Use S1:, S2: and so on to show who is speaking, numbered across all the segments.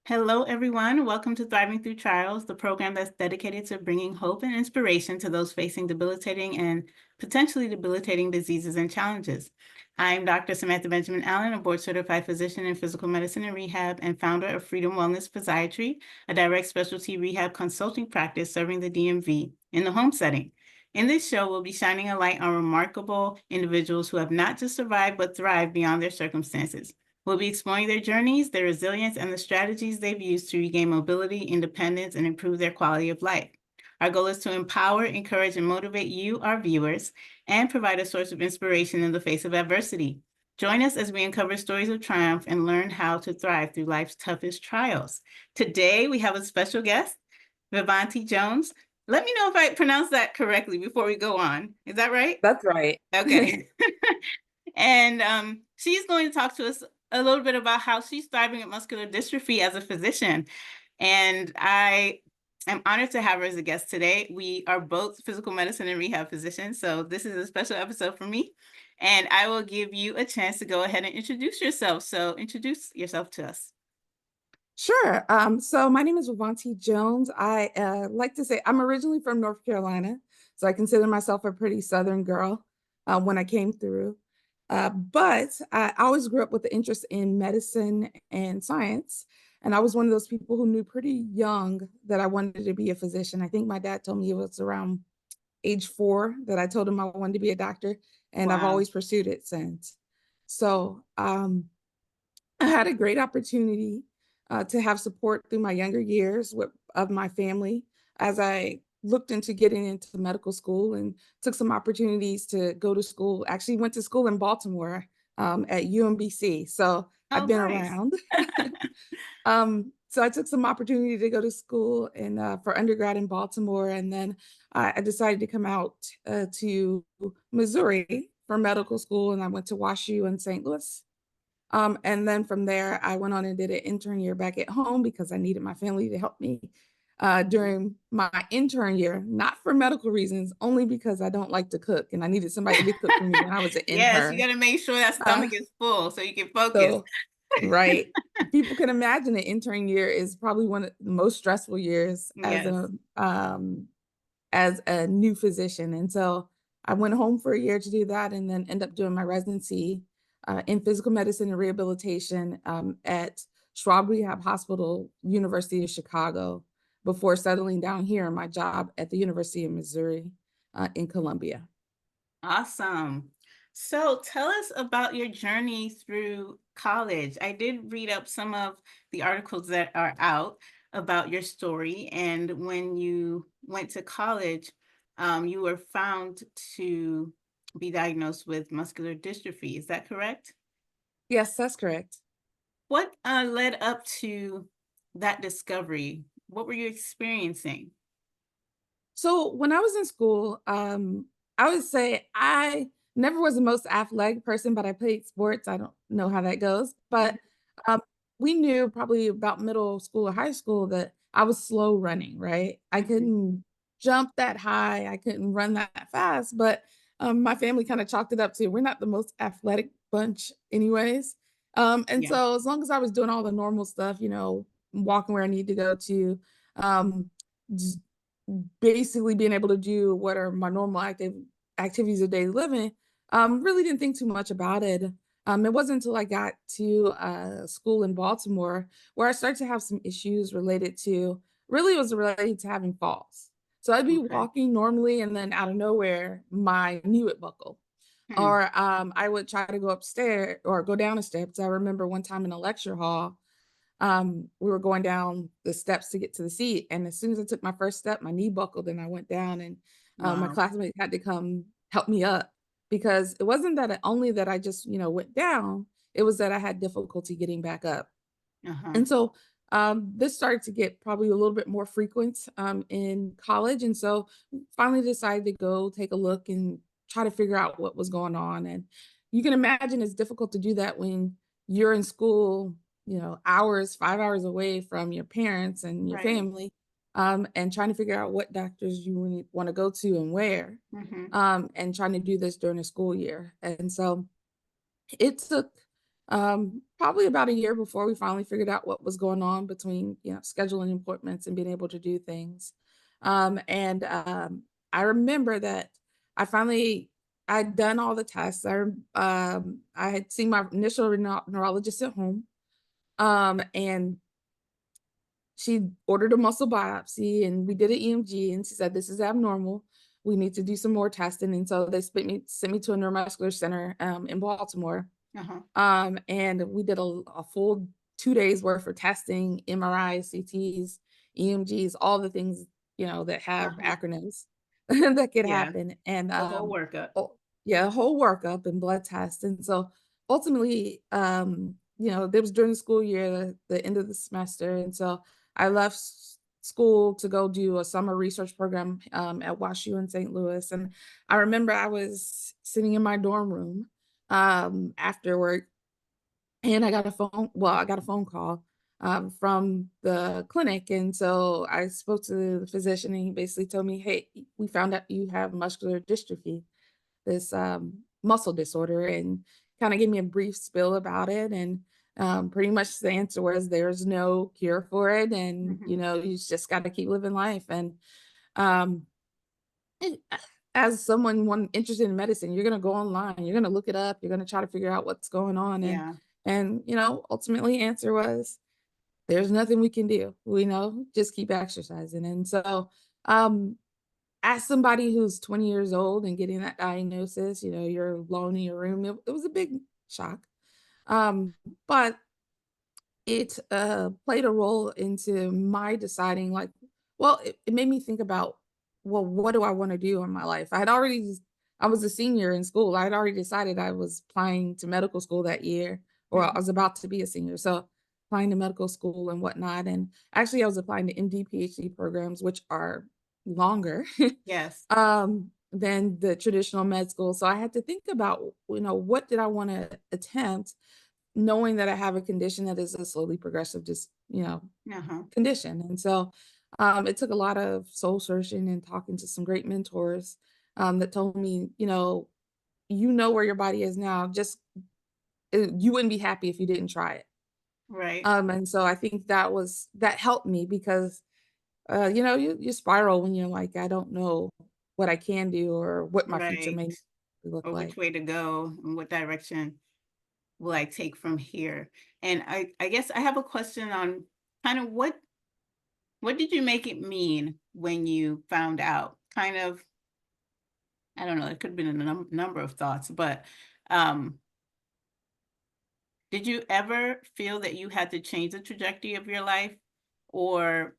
S1: Hello, everyone. Welcome to Thriving Through Trials, the program that's dedicated to bringing hope and inspiration to those facing debilitating and potentially debilitating diseases and challenges. I'm Dr. Samantha Benjamin-Allen, a board-certified physician in physical medicine and rehab and founder of Freedom Wellness Physiatry, a direct specialty rehab consulting practice serving the DMV in the home setting. In this show, we'll be shining a light on remarkable individuals who have not just survived, but thrived beyond their circumstances. We'll be exploring their journeys, their resilience, and the strategies they've used to regain mobility, independence, and improve their quality of life. Our goal is to empower, encourage, and motivate you, our viewers, and provide a source of inspiration in the face of adversity. Join us as we uncover stories of triumph and learn how to thrive through life's toughest trials. Today, we have a special guest, Vovanti Jones. Let me know if I pronounced that correctly before we go on. Is that right?
S2: That's right.
S1: Okay. And she's going to talk to us a little bit about how she's thriving with muscular dystrophy as a physician. And I am honored to have her as a guest today. We are both physical medicine and rehab physicians, so this is a special episode for me. And I will give you a chance to go ahead and introduce yourself. So introduce yourself to us.
S2: Sure. So my name is Vovanti Jones. I like to say I'm originally from North Carolina, so I consider myself a pretty Southern girl when I came through. But I always grew up with the interest in medicine and science. And I was one of those people who knew pretty young that I wanted to be a physician. I think my dad told me it was around age 4 that I told him I wanted to be a doctor, and I've
S1: Wow.
S2: always pursued it since. So I had a great opportunity to have support through my younger years of my family as I looked into getting into medical school and took some opportunities to go to school. Actually, went to school in Baltimore at UMBC. So
S1: Oh,
S2: I've been
S1: nice.
S2: around. So I took some opportunity to go to school and for undergrad in Baltimore, and then I decided to come out to Missouri for medical school, and I went to WashU in St. Louis. And then from there, I went on and did an intern year back at home because I needed my family to help me during my intern year, not for medical reasons, only because I don't like to cook and I needed somebody to cook for me when I was an
S1: Yes, you
S2: intern.
S1: got to make sure that
S2: Uh,
S1: stomach is full so you can focus.
S2: so, right. People can imagine the intern year is probably one of the most stressful years
S1: Yes.
S2: as a new physician. And so I went home for a year to do that and then end up doing my residency in physical medicine and rehabilitation at Schwab Rehab Hospital, University of Chicago, before settling down here in my job at the University of Missouri in Columbia.
S1: Awesome. So tell us about your journey through college. I did read up some of the articles that are out about your story. And when you went to college, you were found to be diagnosed with muscular dystrophy. Is that correct?
S2: Yes, that's correct.
S1: What led up to that discovery? What were you experiencing?
S2: So when I was in school, I would say I never was the most athletic person, but I played sports. I don't know how that goes, but um, we knew probably about middle school or high school that I was slow running, right? I
S1: Mhm.
S2: couldn't jump that high, I couldn't run that fast, but my family kind of chalked it up to we're not the most athletic bunch, anyways. And
S1: Yeah.
S2: so as long as I was doing all the normal stuff, walking where I need to go to, um, basically being able to do what are my normal activities of daily living, really didn't think too much about it. It wasn't until I got to school in Baltimore where I started to have some issues related to really it was related to having falls. So I'd be
S1: Okay.
S2: walking normally and then out of nowhere my knee would buckle.
S1: Hmm.
S2: Or I would try to go upstairs or go down a steps. I remember one time in a lecture hall, we were going down the steps to get to the seat. And as soon as I took my first step, my knee buckled and I went down and my
S1: Wow.
S2: classmate had to come help me up because it wasn't that only that I just, went down, it was that I had difficulty getting back up.
S1: Uh-huh.
S2: And so this started to get probably a little bit more frequent in college. And so finally decided to go take a look and try to figure out what was going on. And you can imagine it's difficult to do that when you're in school, hours, 5 hours away from your parents and your
S1: Right.
S2: family, and trying to figure out what doctors you want to go to and where,
S1: Hmm.
S2: and trying to do this during the school year. And so it took Probably about a year before we finally figured out what was going on between, scheduling appointments and being able to do things. And I remember that I finally I'd done all the tests. I had seen my initial neurologist at home. And she ordered a muscle biopsy and we did an EMG and she said, this is abnormal. We need to do some more testing. And so they sent me to a neuromuscular center in Baltimore.
S1: Uh-huh.
S2: And we did a full 2 days worth of testing, MRIs, CTs, EMGs, all the things, that have
S1: Uh-huh.
S2: acronyms that could
S1: Yeah.
S2: happen. And
S1: The whole workup.
S2: oh, yeah, a whole workup and blood tests. And so ultimately, there was during the school year, the end of the semester. And so I left school to go do a summer research program at WashU in St. Louis. And I remember I was sitting in my dorm room after work, and I got a phone call from the clinic. And so I spoke to the physician and he basically told me, hey, we found out you have muscular dystrophy, this muscle disorder, and kind of gave me a brief spill about it. And pretty much the answer was there's no cure for it. And,
S1: Mhm.
S2: you just got to keep living life. And um, and, as someone interested in medicine, you're gonna go online, you're gonna look it up, you're gonna try to figure out what's going on. And
S1: Yeah.
S2: ultimately answer was there's nothing we can do. Just keep exercising. And so um as somebody who's 20 years old and getting that diagnosis, you're alone in your room. It was a big shock. Um, but it played a role into my deciding, like, well, it made me think about, well, what do I want to do in my life? I was a senior in school. I had already decided I was applying to medical school that year, or I
S1: Mhm.
S2: was about to be a senior. So applying to medical school and whatnot. And actually I was applying to MD, PhD programs, which are longer
S1: Yes.
S2: than the traditional med school. So I had to think about, what did I want to attempt, knowing that I have a condition that is a slowly progressive,
S1: Uh-huh.
S2: condition. And so it took a lot of soul searching and talking to some great mentors that told me, where your body is now. Just you wouldn't be happy if you didn't try it.
S1: Right.
S2: And so I think that helped me because you spiral when you're like, I don't know what I can do or what my future
S1: Right.
S2: may look
S1: Or
S2: like.
S1: which way to go and what direction will I take from here? And I guess I have a question on kind of what did you make it mean when you found out? Kind of, I don't know, it could have been a number of thoughts, but um, did you ever feel that you had to change the trajectory of your life? Or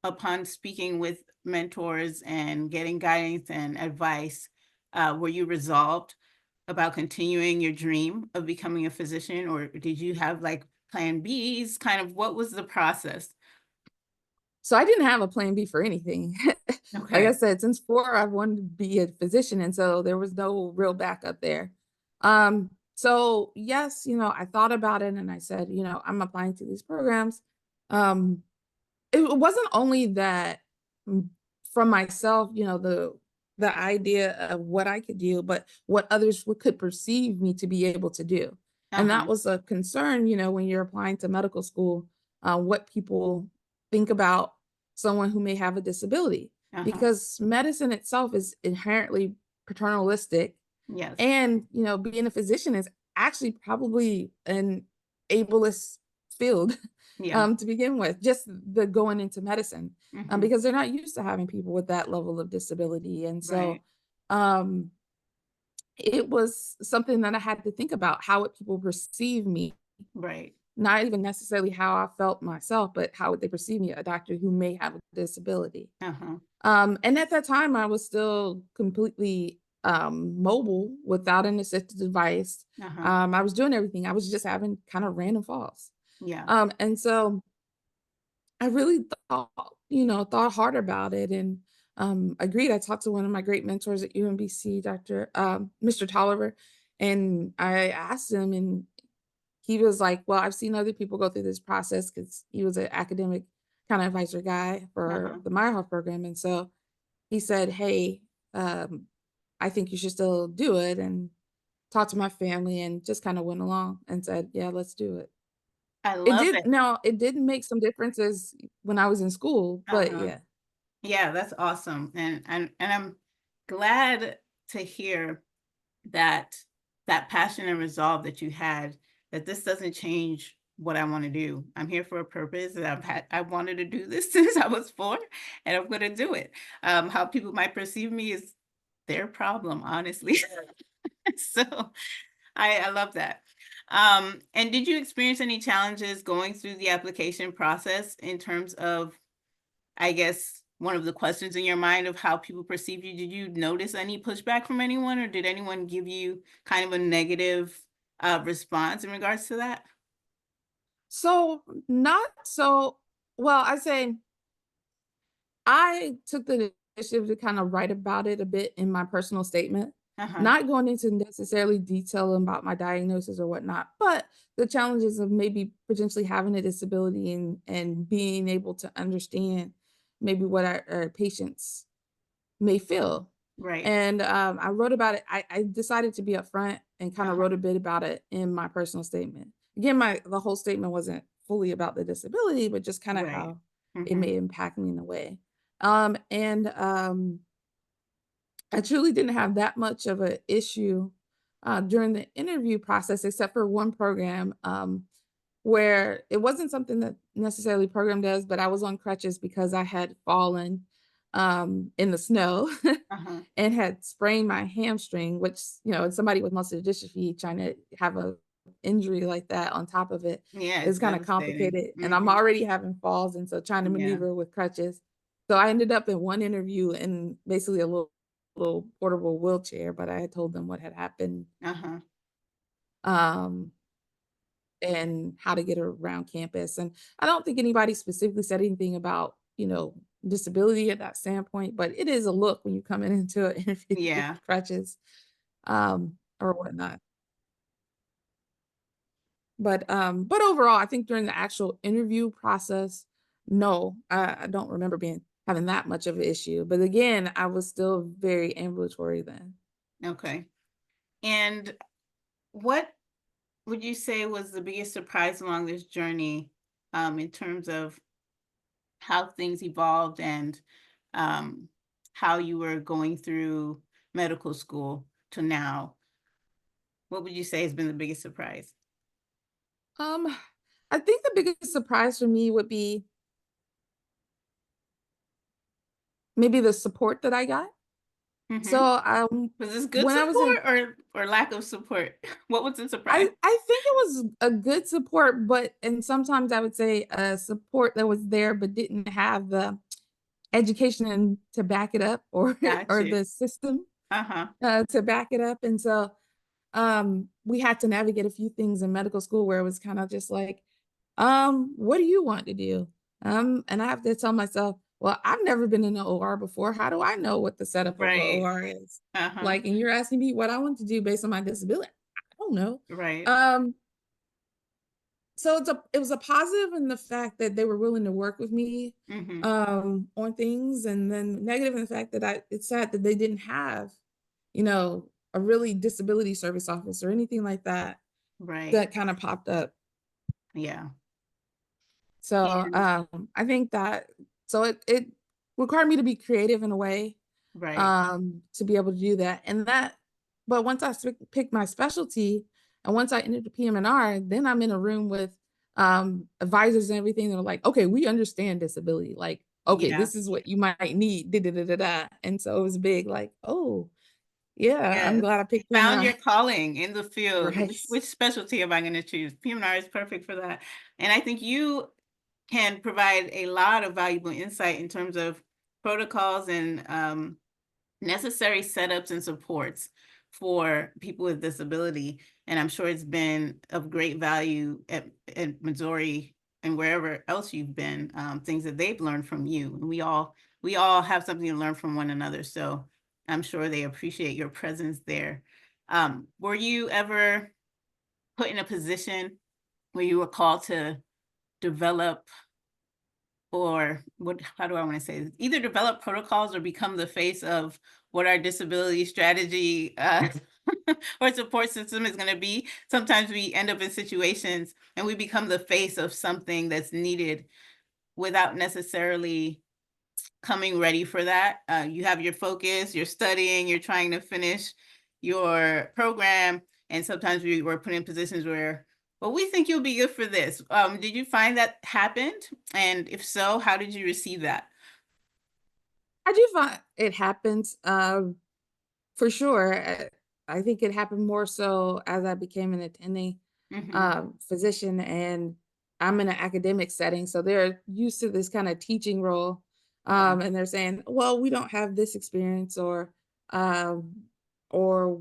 S1: upon speaking with mentors and getting guidance and advice, were you resolved about continuing your dream of becoming a physician, or did you have like plan Bs? Kind of what was the process?
S2: So I didn't have a plan B for anything. Like I
S1: Okay.
S2: said, since 4, I've wanted to be a physician, and so there was no real backup there. So yes, I thought about it and I said, I'm applying to these programs. Um, it wasn't only that from myself, the idea of what I could do, but what others could perceive me to be able to do. And that
S1: Uh-huh.
S2: was a concern, when you're applying to medical school, what people think about someone who may have a disability,
S1: Uh-huh.
S2: because medicine itself is inherently paternalistic.
S1: Yes.
S2: And, being a physician is actually probably an ableist field
S1: Yeah.
S2: to begin with, just the going into medicine,
S1: Hmm.
S2: because they're not used to having people with that level of disability. And so
S1: Right.
S2: um, it was something that I had to think about, how would people perceive me,
S1: Right.
S2: not even necessarily how I felt myself, but how would they perceive me, a doctor who may have a disability.
S1: Uh-huh.
S2: And at that time, I was still completely mobile without an assistive device.
S1: Uh-huh.
S2: I was doing everything. I was just having kind of random falls.
S1: Yeah.
S2: And so I really thought hard about it and agreed. I talked to one of my great mentors at UMBC, Dr. Mr. Tolliver, and I asked him, and he was like, well, I've seen other people go through this process because he was an academic kind of advisor guy for
S1: Uh-huh.
S2: the Meyerhoff program. And so he said, hey, um, I think you should still do it. And talked to my family and just kind of went along and said, yeah, let's do it.
S1: I
S2: It
S1: love
S2: did
S1: it.
S2: now, it did make some differences when I was in school, but
S1: Uh-huh.
S2: yeah.
S1: Yeah, that's awesome. And I'm glad to hear that that passion and resolve that you had, that this doesn't change what I want to do. I'm here for a purpose, and I wanted to do this since I was 4, and I'm going to do it. How people might perceive me is their problem, honestly. So I love that. And did you experience any challenges going through the application process in terms of, I guess, one of the questions in your mind of how people perceive you? Did you notice any pushback from anyone, or did anyone give you kind of a negative response in regards to that?
S2: So, not so well, I say I took the initiative to kind of write about it a bit in my personal statement,
S1: Uh-huh.
S2: not going into necessarily detail about my diagnosis or whatnot, but the challenges of maybe potentially having a disability and being able to understand maybe what our patients may feel.
S1: Right.
S2: And I wrote about it. I decided to be upfront and kind of
S1: Uh-huh.
S2: wrote a bit about it in my personal statement. Again, the whole statement wasn't fully about the disability, but just kind of
S1: Right.
S2: how it
S1: Mhm.
S2: may impact me in a way. And I truly didn't have that much of an issue during the interview process, except for one program where it wasn't something that necessarily program does, but I was on crutches because I had fallen in the snow
S1: Uh-huh.
S2: and had sprained my hamstring, which, somebody with muscular dystrophy trying to have a injury like that on top of it
S1: Yeah, it's
S2: is kind of
S1: devastating.
S2: complicated. And I'm
S1: Mhm.
S2: already having falls, and so trying to
S1: Yeah.
S2: maneuver with crutches. So I ended up in one interview in basically a little portable wheelchair, but I had told them what had happened.
S1: Uh-huh.
S2: Um, and how to get around campus. And I don't think anybody specifically said anything about, disability at that standpoint, but it is a look when you come in into an interview with
S1: Yeah.
S2: crutches, or whatnot. But overall, I think during the actual interview process, no, I don't remember having that much of an issue. But again, I was still very ambulatory then.
S1: Okay. And what would you say was the biggest surprise along this journey, in terms of how things evolved and um, how you were going through medical school to now? What would you say has been the biggest surprise?
S2: Um, I think the biggest surprise for me would be maybe the support that I got.
S1: Hmm.
S2: So,
S1: Was this good
S2: when I was in
S1: support or lack of support? What was the surprise?
S2: I think it was a good support, but and sometimes I would say, support that was there, but didn't have the education and to back it up or
S1: Got
S2: or
S1: you.
S2: the system,
S1: Uh-huh.
S2: to back it up, and so, we had to navigate a few things in medical school where it was kinda just like, what do you want to do? And I have to tell myself, well, I've never been in an OR before. How do I know what the setup of a
S1: Right.
S2: OR is?
S1: Uh-huh.
S2: Like, and you're asking me what I want to do based on my disability. I don't know.
S1: Right.
S2: Um, so it was a positive in the fact that they were willing to work with me
S1: Hmm.
S2: on things, and then negative in the fact that it's sad that they didn't have, a really disability service office or anything like that
S1: Right.
S2: that kind of popped up.
S1: Yeah.
S2: So,
S1: And
S2: I think that so it required me to be creative in a way,
S1: right.
S2: to be able to do that, and that but once I picked my specialty, and once I entered the PM&R, then I'm in a room with, advisors and everything that are like, "Okay, we understand disability, like, okay,
S1: Yeah.
S2: this is what you might need, da da da da da," and so it was big, like, "Oh, yeah, I'm
S1: Yes.
S2: glad I
S1: You
S2: picked
S1: found
S2: PM&R."
S1: your calling in the field.
S2: Right.
S1: Which specialty am I going to choose? PM&R is perfect for that. And I think you can provide a lot of valuable insight in terms of protocols and necessary setups and supports for people with disability. And I'm sure it's been of great value at Missouri and wherever else you've been, things that they've learned from you. And we all have something to learn from one another. So I'm sure they appreciate your presence there. Were you ever put in a position where you were called to develop, or what, how do I want to say this? Either develop protocols or become the face of what our disability strategy or support system is going to be. Sometimes we end up in situations and we become the face of something that's needed without necessarily coming ready for that. You have your focus, you're studying, you're trying to finish your program, and sometimes we were put in positions where, well, we think you'll be good for this. Did you find that happened? And if so, how did you receive that?
S2: I do find it happens. For sure. I think it happened more so as I became an attending
S1: Mm-hmm.
S2: physician, and I'm in an academic setting. So they're used to this kind of teaching role.
S1: Yeah.
S2: And they're saying, well, we don't have this experience, um, or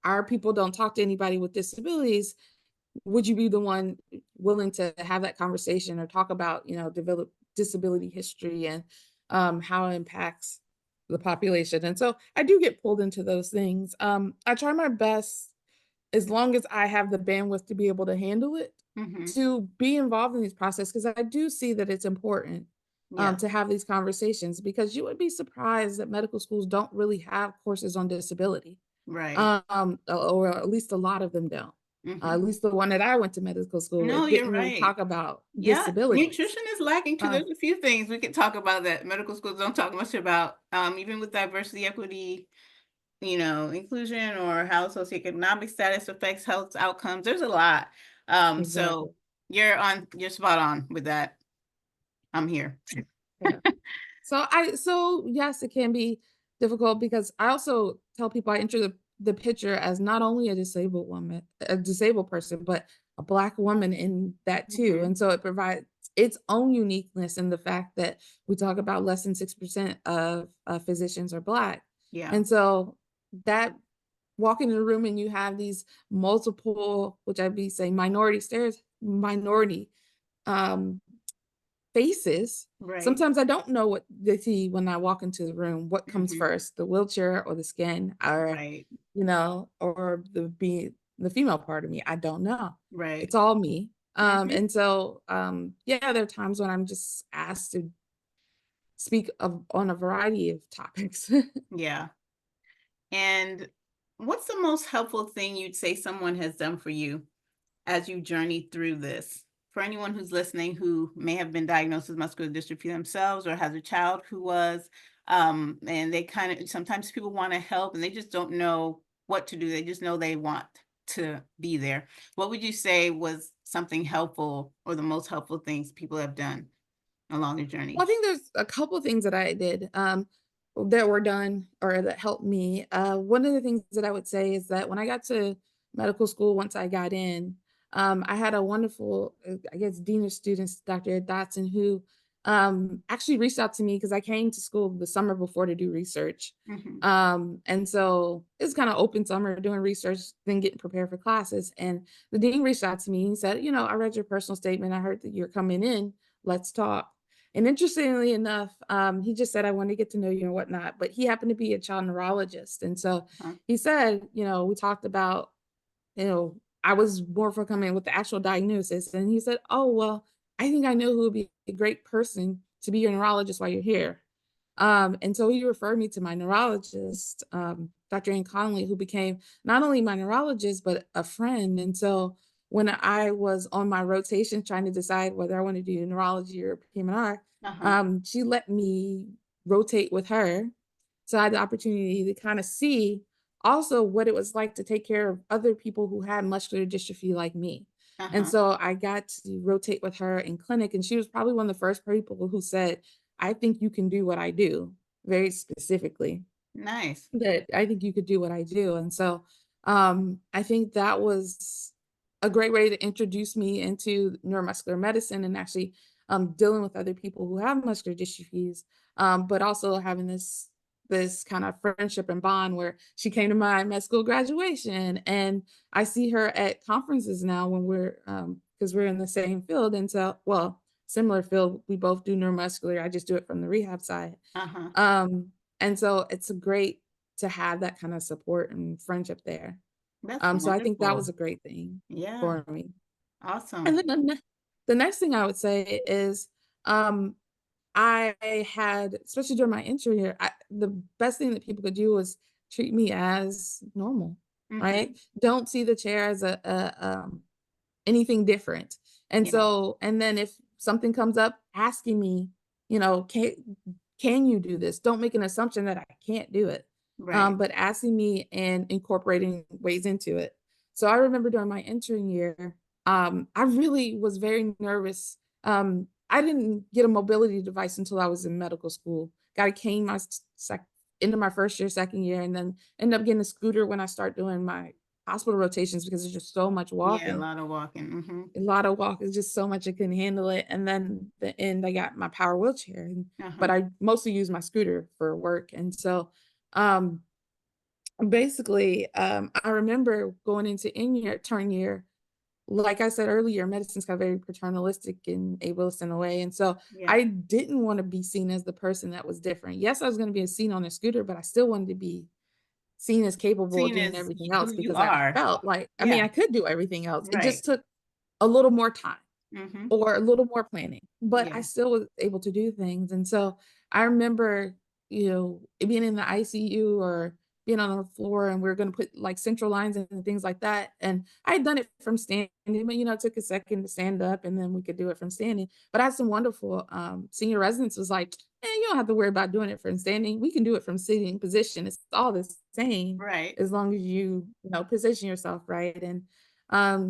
S2: our people don't talk to anybody with disabilities. Would you be the one willing to have that conversation or talk about, develop disability history and how it impacts the population? And so I do get pulled into those things. I try my best, as long as I have the bandwidth to be able to handle it,
S1: Mm-hmm.
S2: to be involved in these process, because I do see that it's important
S1: Yeah.
S2: to have these conversations, because you would be surprised that medical schools don't really have courses on disability,
S1: Right.
S2: or at least a lot of them don't.
S1: Mm-hmm.
S2: At least the one that I went to medical school,
S1: No,
S2: it
S1: you're
S2: didn't really
S1: right.
S2: talk about
S1: Yeah,
S2: disabilities.
S1: nutrition is lacking too.
S2: Uh,
S1: There's a few things we could talk about that medical schools don't talk much about. Even with diversity, equity, inclusion, or how socioeconomic status affects health outcomes. There's a lot. So
S2: exactly.
S1: you're spot on with that. I'm here.
S2: Yeah. So yes, it can be difficult, because I also tell people I enter the picture as not only a disabled person, but a Black woman in that too.
S1: Hmm.
S2: And so it provides its own uniqueness in the fact that we talk about less than 6% of physicians are Black.
S1: Yeah.
S2: And so that, walking in a room and you have these multiple, which I'd be saying minority um, faces.
S1: Right.
S2: Sometimes I don't know what they see when I walk into the room. What comes
S1: Hmm.
S2: first, the wheelchair or the skin, or
S1: Right.
S2: or the female part of me? I don't know.
S1: Right.
S2: It's all me.
S1: Hmm.
S2: And so yeah, there are times when I'm just asked to speak on a variety of topics.
S1: Yeah. And what's the most helpful thing you'd say someone has done for you as you journey through this? For anyone who's listening who may have been diagnosed with muscular dystrophy themselves or has a child who was, and they kind of, sometimes people want to help and they just don't know what to do. They just know they want to be there. What would you say was something helpful or the most helpful things people have done along their
S2: Well, I
S1: journey?
S2: think there's a couple of things that I did that were done or that helped me. One of the things that I would say is that when I got to medical school, once I got in, I had a wonderful, I guess, dean of students, Dr. Ed Dotson, who actually reached out to me because I came to school the summer before to do research.
S1: Hmm.
S2: And so it's kind of open summer doing research, then getting prepared for classes. And the dean reached out to me and said, I read your personal statement. I heard that you're coming in. Let's talk. And interestingly enough, he just said, I want to get to know you and whatnot. But he happened to be a child neurologist. And so
S1: Uh-huh.
S2: he said, we talked about, I was more for coming with the actual diagnosis. And he said, oh, well, I think I know who would be a great person to be your neurologist while you're here. And so he referred me to my neurologist, Dr. Ann Conley, who became not only my neurologist, but a friend. And so when I was on my rotation trying to decide whether I wanted to do neurology or PM&R,
S1: Uh-huh.
S2: she let me rotate with her. So I had the opportunity to kind of see also what it was like to take care of other people who had muscular dystrophy like me. And
S1: Uh-huh.
S2: so I got to rotate with her in clinic, and she was probably one of the first people who said, I think you can do what I do, very specifically,
S1: Nice.
S2: that I think you could do what I do. And so I think that was a great way to introduce me into neuromuscular medicine and actually dealing with other people who have muscular dystrophies, but also having this kind of friendship and bond where she came to my med school graduation, and I see her at conferences now when we're because we're in the same field. And so, well, similar field, we both do neuromuscular. I just do it from the rehab side.
S1: Uh-huh.
S2: um and so it's a great to have that kind of support and friendship there.
S1: That's
S2: So I think that
S1: wonderful.
S2: was a great thing
S1: Yeah.
S2: for me. And
S1: Awesome.
S2: then the next thing I would say is, um, I had, especially during my intern year, the best thing that people could do was treat me as normal. right?
S1: Mhm.
S2: Don't see the chair as anything different. And
S1: Yeah.
S2: so, and then if something comes up asking me, you know, can you do this? Don't make an assumption that I can't do it.
S1: Right.
S2: But asking me and incorporating ways into it. So I remember during my intern year, I really was very nervous. I didn't get a mobility device until I was in medical school. Got a cane my into my first year, second year, and then ended up getting a scooter when I start doing my hospital rotations because there's just so much
S1: Yeah, a
S2: walking.
S1: lot of walking. Mhm.
S2: A lot of walk is just so much I couldn't handle it, and then the end, I got my power wheelchair,
S1: Uh-huh.
S2: but I mostly use my scooter for work, and so, um, basically, I remember going into in year turn year, like I said earlier, medicine's got very paternalistic and ableist in a way, and so
S1: Yeah.
S2: I didn't wanna be seen as the person that was different. Yes, I was gonna be seen on a scooter, but I still wanted to be seen as capable of
S1: Seen
S2: doing
S1: as
S2: everything
S1: who
S2: else
S1: you
S2: because I
S1: are.
S2: felt like I mean,
S1: Yeah.
S2: I could do everything else. It
S1: Right.
S2: just took a little more time
S1: Mhm.
S2: or a little more planning, but I
S1: Yeah.
S2: still was able to do things, and so I remember, you know, it being in the ICU or being on the floor and we are gonna put, like, central lines and things like that, and I had done it from standing, but, you know, it took a second to stand up, and then we could do it from standing, but I had some wonderful, senior residents was like, "Eh, you don't have to worry about doing it from standing, we can do it from sitting position, it's all the same
S1: Right.
S2: as long as you know, position yourself right," and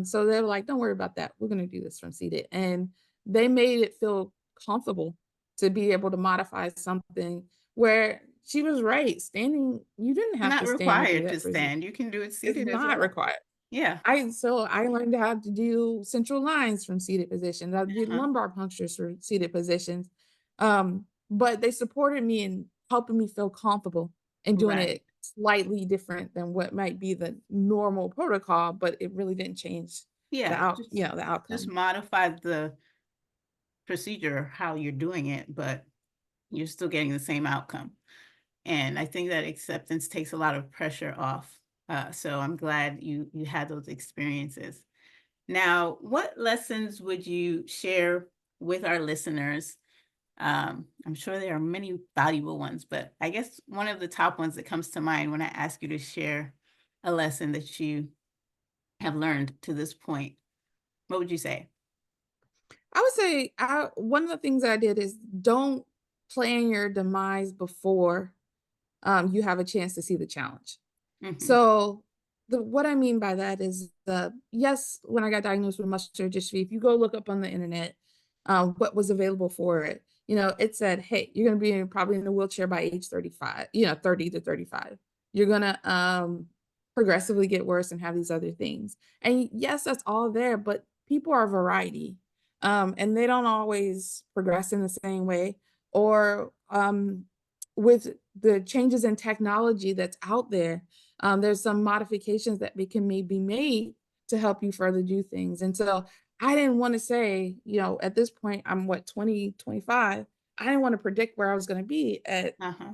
S2: so they were like, "Don't worry about that. We're gonna do this from seated." And they made it feel comfortable to be able to modify something where she was right. Standing, you didn't have to
S1: Not
S2: stand to do
S1: required to
S2: that position.
S1: stand. You can do it
S2: It's
S1: seated as
S2: not
S1: well.
S2: required.
S1: Yeah.
S2: I learned how to do central lines from seated positions. I did
S1: Uh-huh.
S2: lumbar punctures for seated positions. But they supported me in helping me feel comfortable and doing
S1: Right.
S2: it slightly different than what might be the normal protocol, but it really didn't change
S1: Yeah.
S2: the
S1: Just
S2: outcome.
S1: modify the procedure, how you're doing it, but you're still getting the same outcome. And I think that acceptance takes a lot of pressure off. So I'm glad you had those experiences. Now, what lessons would you share with our listeners? I'm sure there are many valuable ones, but I guess one of the top ones that comes to mind when I ask you to share a lesson that you have learned to this point, what would you say?
S2: I would say one of the things that I did is don't plan your demise before you have a chance to see the challenge.
S1: Hmm.
S2: So what I mean by that is the yes, when I got diagnosed with muscular dystrophy, if you go look up on the internet what was available for it, you know, it said, hey, you're gonna be probably in a wheelchair by age 35, you know, 30 to 35. You're gonna progressively get worse and have these other things. And yes, that's all there, but people are a variety. And they don't always progress in the same way. Or with the changes in technology that's out there, there's some modifications that can maybe made to help you further do things. And so I didn't want to say, you know, at this point, I'm what, 20, 25. I didn't want to predict where I was going to be at
S1: Uh-huh.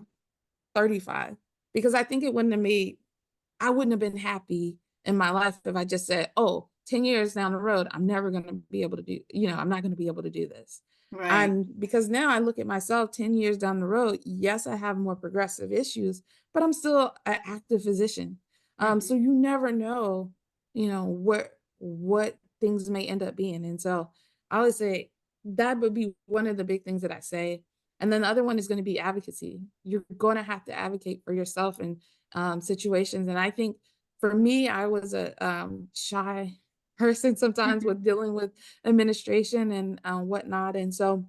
S2: 35 because I think it wouldn't have made I wouldn't have been happy in my life if I just said, "Oh, 10 years down the road, I'm never gonna be able to do you know, I'm not gonna be able to do this."
S1: Right.
S2: And because now I look at myself 10 years down the road, yes, I have more progressive issues, but I'm still an active physician.
S1: Hmm.
S2: So you never know, you know, what things may end up being. And so I would say that would be one of the big things that I say. And then the other one is going to be advocacy. You're going to have to advocate for yourself in situations. And I think for me, I was a shy person sometimes
S1: Hmm.
S2: with dealing with administration and whatnot. And so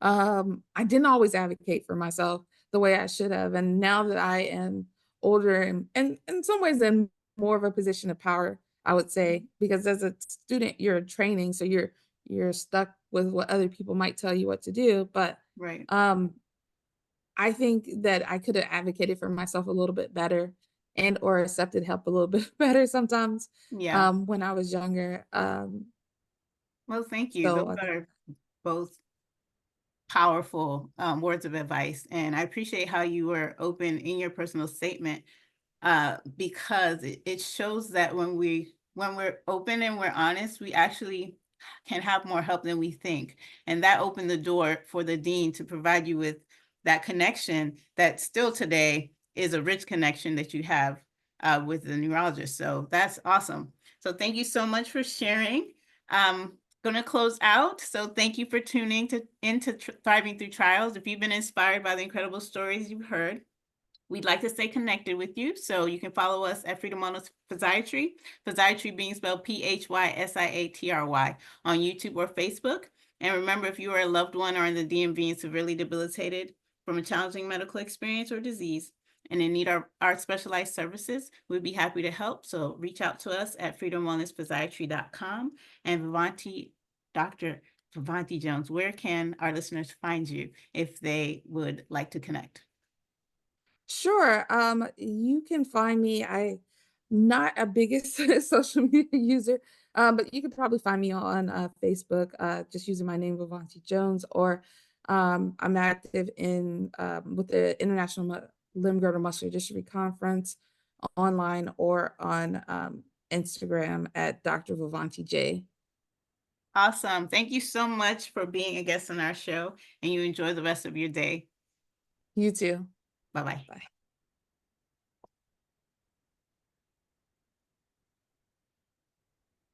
S2: I didn't always advocate for myself the way I should have. And now that I am older and in some ways in more of a position of power, I would say, because as a student, you're training, so you're stuck with what other people might tell you what to do. But
S1: Right.
S2: um I think that I could have advocated for myself a little bit better and or accepted help a little bit better sometimes,
S1: Yeah.
S2: when I was younger.
S1: Well, thank you.
S2: So
S1: Those
S2: I think
S1: are both powerful words of advice. And I appreciate how you were open in your personal statement because it shows that when we're open and we're honest, we actually can have more help than we think. And that opened the door for the dean to provide you with that connection that still today is a rich connection that you have with the neurologist. So that's awesome. So thank you so much for sharing. Going to close out. So thank you for tuning into Thriving Through Trials. If you've been inspired by the incredible stories you've heard, we'd like to stay connected with you. So you can follow us at Freedom Wellness Physiatry, physiatry being spelled Physiatry on YouTube or Facebook. And remember, if you are a loved one or in the DMV and severely debilitated from a challenging medical experience or disease and in need of our specialized services, we'd be happy to help. So reach out to us at freedomwellnessphysiatry.com. And Dr. Vovanti Jones, where can our listeners find you if they would like to connect?
S2: Sure. You can find me. I'm not a biggest social media user, but you could probably find me on Facebook, just using my name, Vovanti Jones, or I'm active in with the International Limb Girdle Muscular Dystrophy Conference online or on Instagram at Dr. Vovanti J.
S1: Awesome. Thank you so much for being a guest on our show, and you enjoy the rest of your day.
S2: You too.
S1: Bye-bye.
S2: Bye.